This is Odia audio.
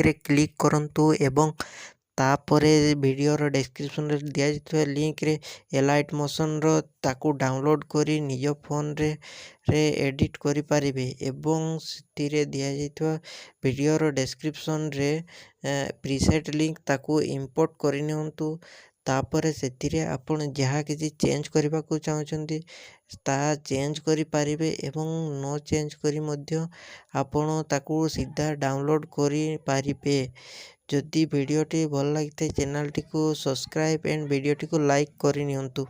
ରେ କ୍ଲିକ୍ କରନ୍ତୁ ଏବଂ ତାପରେ ଭିଡ଼ିଓର ଡେସ୍କ୍ରିପସନ୍ରେ ଦିଆଯାଇଥିବା ଲିଙ୍କରେ ଏଲାଇଟ୍ ମୋସନ୍ର ତାକୁ ଡାଉନଲୋଡ଼୍ କରି ନିଜ ଫୋନରେ ଏଡ଼ିଟ୍ କରିପାରିବେ ଏବଂ ସେଥିରେ ଦିଆଯାଇଥିବା ଭିଡ଼ିଓର ଡେସ୍କ୍ରିପସନ୍ରେ ପ୍ରିସେଟ୍ ଲିଙ୍କ ତାକୁ ଇମ୍ପୋର୍ଟ କରିନିଅନ୍ତୁ। ତାପରେ ସେଥିରେ ଆପଣ ଯାହା କିଛି ଚେଞ୍ଜ କରିବାକୁ ଚାହୁଁଛନ୍ତି ତାହା ଚେଞ୍ଜ କରିପାରିବେ ଏବଂ ନ ଚେଞ୍ଜ କରି ମଧ୍ୟ ଆପଣ ତାକୁ ସିଧା ଡାଉନଲୋଡ଼୍ କରିପାରିବେ। ଯଦି ଭିଡ଼ିଓଟି ଭଲ ଲାଗିଥାଏ ଚ୍ୟାନେଲଟିକୁ ସବସ୍କ୍ରାଇବ୍ ଏଣ୍ଡ ଭିଡ଼ିଓଟିକୁ ଲାଇକ୍ କରିନିଅନ୍ତୁ।